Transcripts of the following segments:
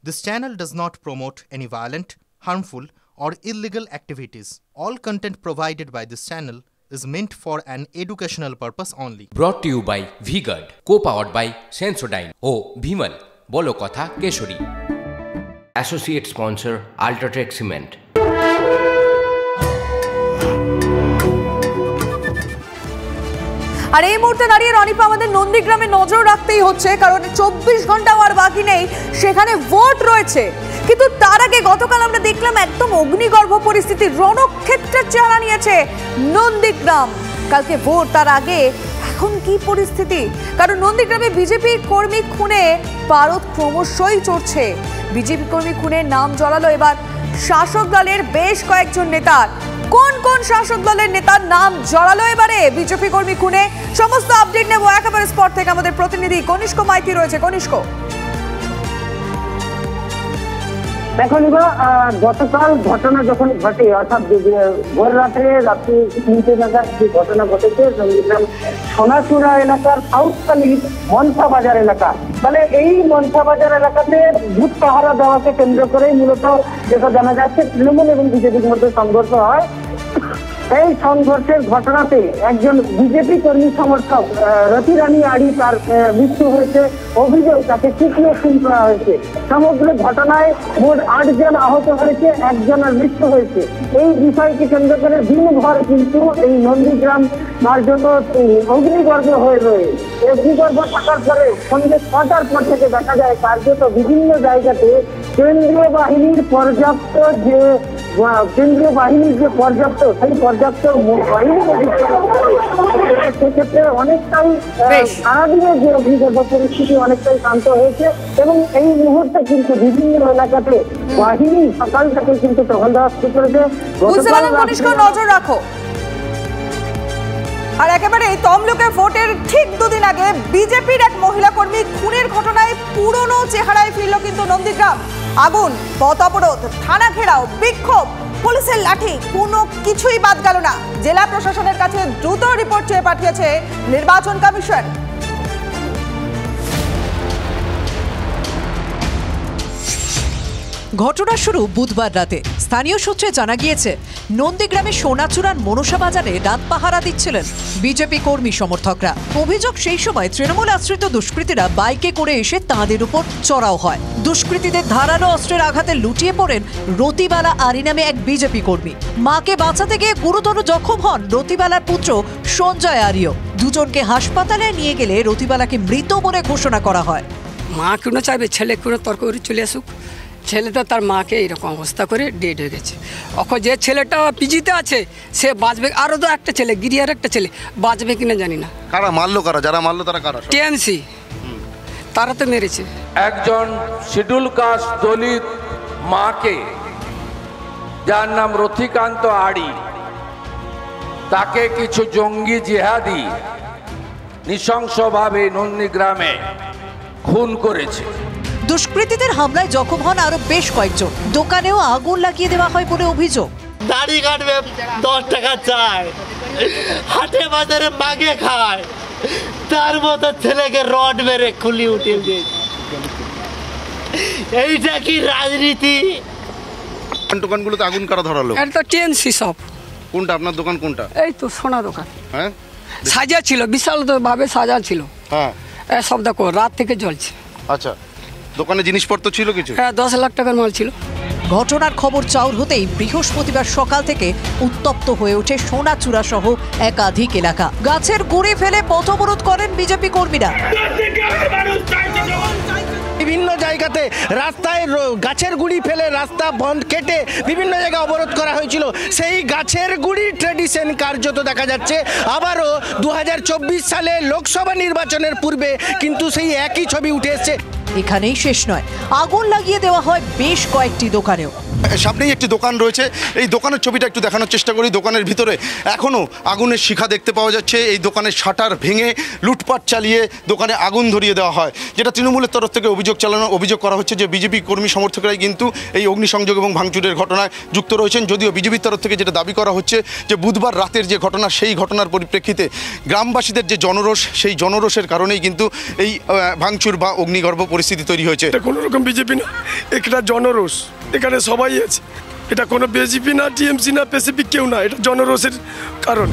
This channel does not promote any violent, harmful, or illegal activities. All content provided by this channel is meant for an educational purpose only. Brought to you by V-Guard, co-powered by Sensodyne O Bhimal, বলো কথা Keshari. Associate sponsor Ultratech Cement. আর এই মুহূর্তে দাঁড়িয়ে রনিপা আমাদের নন্দীগ্রামে নজর রাখতেই হচ্ছে, কারণ 24 ঘন্টাও আর বাকি নেই, সেখানে ভোট রয়েছে। কিন্তু তার আগে গতকাল আমরা দেখলাম একদম অগ্নিগর্ভ পরিস্থিতি, রণক্ষেত্রের চেহারা নিয়েছে নন্দীগ্রাম। কালকে ভোট, তার আগে এখন কি পরিস্থিতি? কারণ নন্দীগ্রামে বিজেপি কর্মী খুনে পারদ ক্রমশই চড়ছে। বিজেপি কর্মী খুনের নাম জড়ালো এবার শাসক দলের বেশ কয়েকজন নেতার। কোন কোন শাসক দলের নেতার নাম জড়ালো এবারে বিজেপি কর্মী খুনে? সমস্ত আপডেট নেব একেবারে স্পট থেকে। আমাদের প্রতিনিধি কনিষ্ক মাইতি রয়েছে। কনিষ্ক, দেখো নিবা, গতকাল ঘটনা যখন ঘটে, অর্থাৎ ভোর রাত্রে রাত্রি 3টে নাগাদ যে ঘটনা ঘটেছে নন্দীগ্রাম সোনাচূড়া এলাকার সাউথকালী মনসা বাজার এলাকা, মানে এই মনসা বাজার এলাকাতে ভূত পাহারা দেওয়াকে কেন্দ্র করেই মূলত যেটা জানা যাচ্ছে তৃণমূল এবং বিজেপির মধ্যে সংঘর্ষ হয়। এই সংঘর্ষের ঘটনাতে একজন বিজেপি কর্মী সমর্থক রতি রানী আড়ি তার মৃত্যু হয়েছে। অভিযোগ তাকে কুপিয়ে খুন করা হয়েছে। সমগ্র ঘটনায় মোট 8 জন আহত হয়েছে, একজনের মৃত্যু হয়েছে। এই বিষয়কে কেন্দ্র করে দিনভর কিন্তু এই নন্দীগ্রাম কার্যত অগ্নিগর্ভ হয়ে রয়েছে। অগ্নিগর্ভ থাকার পরে সন্ধ্যে 6টার পর থেকে দেখা যায় কার্যত বিভিন্ন জায়গাতে কেন্দ্রীয় বাহিনীর যে পর্যাপ্ত সেই পর্যাপ্ত বাহিনী, সেক্ষেত্রে অনেকটাই সারাদিনের যে অগ্নিগর্ভ পরিস্থিতি অনেকটাই শান্ত হয়েছে এবং এই মুহূর্তে কিন্তু বিভিন্ন এলাকাতে বাহিনী সকাল থেকে কিন্তু টহল দেওয়া শুরু করেছে। নজর রাখো। আর একেবারে তমলুকে ভোটের ঠিক 2 দিন আগে বিজেপির এক মহিলা কর্মী খুনের ঘটনায় পুরনো চেহারায় ফিরল কিন্তু নন্দীগ্রাম। আগুন, পথ অবরোধ, থানা ঘেরাও, বিক্ষোভ, পুলিশের লাঠি, কোনো কিছুই বাদ গেল না। জেলা প্রশাসনের কাছে দ্রুত রিপোর্ট চেয়ে পাঠিয়েছে নির্বাচন কমিশন। ঘটনা শুরু বুধবার রাতে। স্থানীয় সূত্রে জানা গিয়েছে নন্দীগ্রামে সোনাচূড়ার মনসা বাজারে রাত পাহারা দিচ্ছিলেন বিজেপি কর্মী সমর্থকরা। অভিযোগ সেই সময় তৃণমূল আশ্রিত দুষ্কৃতীরা বাইকে করে এসে তাঁদের উপর চড়াও হয়। দুষ্কৃতীদের ধারালো অস্ত্রের আঘাতে লুটিয়ে পড়েন রতিবালা আরি নামে এক বিজেপি কর্মী। মাকে বাঁচাতে গিয়ে গুরুতর জখম হন রতিবালার পুত্র সঞ্জয় আরিও। দুজনকে হাসপাতালে নিয়ে গেলে রতিবালাকে মৃত বলে ঘোষণা করা হয়। মা কেন চাইবে ছেলে কোনো তর্ক করে চলে আসুক? ছেলেটা তার মাকে এরকম অবস্থা করে ডেড হয়ে গেছে। এখন যে ছেলেটা পিজিতে আছে সে বাঁচবে, আরও তো একটা ছেলে গিরিয়ার একটা ছেলে বাঁচবে কিনা জানি না। কারা মারলো? যারা মারলো তারা কারা? টিএমসি, তারা তো মেরেছে। একজন শিডিউল কাস্ট দলিত মাকে, যার নাম রথিকান্ত আড়ি, তাকে কিছু জঙ্গি জিহাদি নৃশংসভাবে নন্দীগ্রামে খুন করেছে। দুষ্কৃতীদের হামলায় জখম হন আরো বেশ কয়েকজন। দোকানেও আগুন লাগিয়ে দেওয়া হয় বলে অভিযোগ। দাড়ি কাটবে 10 টাকা চায়, হাটে বাজারে মাগে খায়, তার মতো ছেলেকে রড মেরে খুলি উঠিয়ে দিয়ে। এইটা কি রাজনীতি? দোকানগুলোতে আগুন কারা ধরালো? এটা তো টিএমসি সব। কোনটা আপনার দোকান? কোনটা? এই তো সোনা দোকান। হ্যাঁ, সাজা ছিল, বিশাল ভাবে সাজা ছিল। হ্যাঁ, সব দেখো রাত থেকে জ্বলছে। আচ্ছা, দোকানে জিনিসপত্র ছিল কিছু? হ্যাঁ, 10 লাখ টাকার মাল ছিল। ঘটনার খবর চাউর হতেই বৃহস্পতিবার সকাল থেকে উত্তপ্ত হয়ে ওঠে সোনাচূড়া সহ একাধিক এলাকা। গাছের গুঁড়ি ফেলে পথ অবরোধ করেন বিজেপি কর্মীরা। বিভিন্ন জায়গাতে রাস্তায় গাছের গুঁড়ি ফেলে রাস্তা বন্ধ কেটে বিভিন্ন জায়গায় অবরোধ করা হয়েছিল। সেই গাছের গুঁড়ির ট্র্যাডিশন কার্যত দেখা যাচ্ছে আবারও 2024 সালে লোকসভা নির্বাচনের পূর্বে কিন্তু সেই একই ছবি উঠে এসছে। এখানেই শেষ নয়, আগুন লাগিয়ে দেওয়া হয় বেশ কয়েকটি দোকানেও। সামনেই একটি দোকান রয়েছে, এই দোকানের ছবিটা একটু দেখানোর চেষ্টা করি। দোকানের ভিতরে এখনও আগুনের শিখা দেখতে পাওয়া যাচ্ছে। এই দোকানের শাটার ভেঙে লুটপাট চালিয়ে দোকানে আগুন ধরিয়ে দেওয়া হয়, যেটা তৃণমূলের তরফ থেকে অভিযোগ করা হচ্ছে যে বিজেপি কর্মী সমর্থকরাই কিন্তু এই অগ্নিসংযোগ এবং ভাঙচুরের ঘটনায় যুক্ত রয়েছেন। যদিও বিজেপির তরফ থেকে যেটা দাবি করা হচ্ছে যে বুধবার রাতের যে ঘটনা, সেই ঘটনার পরিপ্রেক্ষিতে গ্রামবাসীদের যে জনরোষ, সেই জনরোষের কারণেই কিন্তু এই ভাঙচুর বা অগ্নিগর্ভ পরিস্থিতি তৈরি হয়েছে। এটা কোনো রকম বিজেপি না, এটা জনরোষ, এখানে সবাই আছে। এটা কোনো বিজেপি না, টিএমসি না, পেসিফিক কেউ না, এটা জনরোষের কারণ।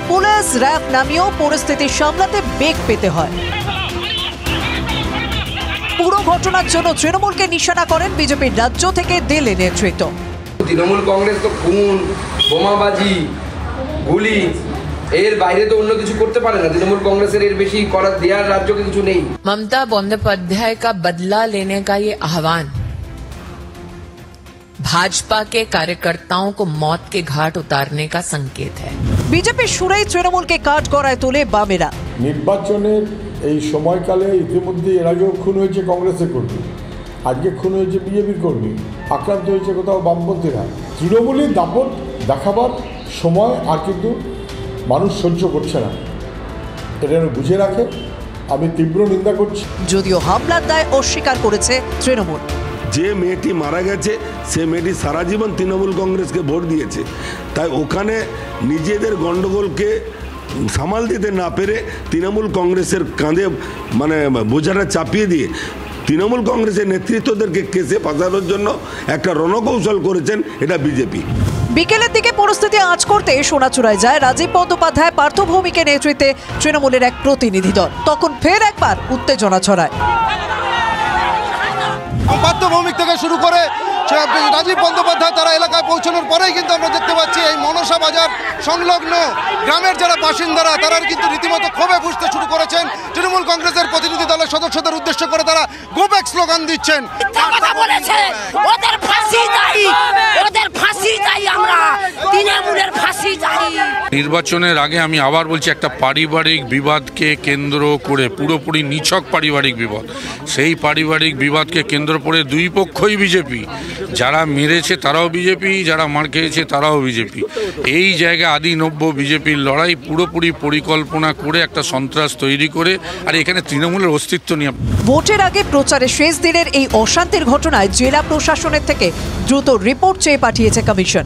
পুলিশ র্যাব নামিয়েও পরিস্থিতি সামলাতে বেগ পেতে হয়। পুরো ঘটনার জন্য তৃণমূলকে নিশানা করেন বিজেপির রাজ্য থেকে দিল্লি নেতৃত্ব। তৃণমূল কংগ্রেস তো খুন, বোমাবাজি, গুলি, এর বাইরে তো অন্য কিছু করতে পারে না। তৃণমূল কংগ্রেসের এর বেশি করার দেওয়ার রাজ্যকে কিছু নেই। ममता बंदोपाध्याय का बदला लेने का ये आह्वान भाजपा के कार्यकर्ताओं को मौत के घाट उतारने का संकेत है। বিজেপির সুরেই তৃণমূলকে কাঠগড়ায় তোলে বামেরা। নির্বাচনের এই সময়কালে ইতিমধ্যে এর আগেও খুন হয়েছে কংগ্রেসের কর্মী, আজকে খুন হয়েছে বিজেপির কর্মী, আক্রান্ত হয়েছে কোথাও বামপন্থীরা। তৃণমূলের দাপট দেখাবার সময় আর কিন্তু মানুষ সহ্য করছে না, এটা যেন বুঝে রাখে। আমি তীব্র নিন্দা করছি। যদিও হামলার দায় অস্বীকার করেছে তৃণমূল। যে মেয়েটি মারা গেছে সে মেয়েটি সারা জীবন তৃণমূল কংগ্রেসকে ভোট দিয়েছে, তাই ওখানে নিজেদের গণ্ডগোলকে সামাল দিতে না পেরে তৃণমূল কংগ্রেসের কাঁধে বোঝাটা চাপিয়ে দিয়ে তৃণমূল কংগ্রেসের নেতৃত্বদেরকে কেসে ফাঁসানোর জন্য একটা রণকৌশল করেছেন এটা বিজেপি। বিকেলের দিকে পরিস্থিতি আঁচ করতে সোনাচূড়ায় যায় রাজীব বন্দ্যোপাধ্যায়, পার্থ ভৌমিকের নেতৃত্বে তৃণমূলের এক প্রতিনিধি দল। তখন ফের একবার উত্তেজনা ছড়ায়। পার্থ ভৌমিক থেকে শুরু করে রাজীব বন্দ্যোপাধ্যায় তারা এলাকায় পৌঁছানোর পরেই কিন্তু আমরা দেখতে পাচ্ছি এই মনসা বাজার সংলগ্ন গ্রামের যারা বাসিন্দারা তারা কিন্তু রীতিমতো ক্ষোভে ফুঁসতে শুরু করেছেন। তৃণমূল কংগ্রেসের প্রতিনিধি দলের সদস্যদের উদ্দেশ্য করে তারা গো ব্যাক স্লোগান দিচ্ছেন। নির্বাচনের আগে আমি আবার বলছি, একটা পারিবারিক বিবাদকে কেন্দ্র করে, পুরোপুরি নিছক পারিবারিক বিবাদ, সেই পারিবারিক বিবাদকে কেন্দ্র করে দুই পক্ষই বিজেপি। যারা মেরেছে তারাও বিজেপি, যারা মার খেয়েছে তারাও বিজেপি। এই জায়গায় আদি নব্য বিজেপির লড়াই পুরোপুরি পরিকল্পনা করে একটা সন্ত্রাস তৈরি করে, আর এখানে তৃণমূলের অস্তিত্ব নিয়ে। ভোটের আগে প্রচারে শেষ দিনের এই অশান্তির ঘটনায় জেলা প্রশাসনের থেকে দ্রুত রিপোর্ট চেয়ে পাঠিয়েছে কমিশন।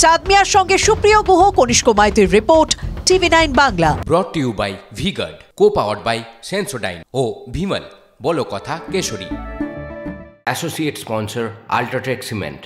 চাঁদ মিয়ার সঙ্গে সুপ্রিয় গুহ, কনিষ্ক মাইতির report, TV9 Bangla. Brought to you by Vguard, co-powered by Sensodyne ও ভিমল, বলো কথা কেশরী। Associate sponsor UltraTech cement.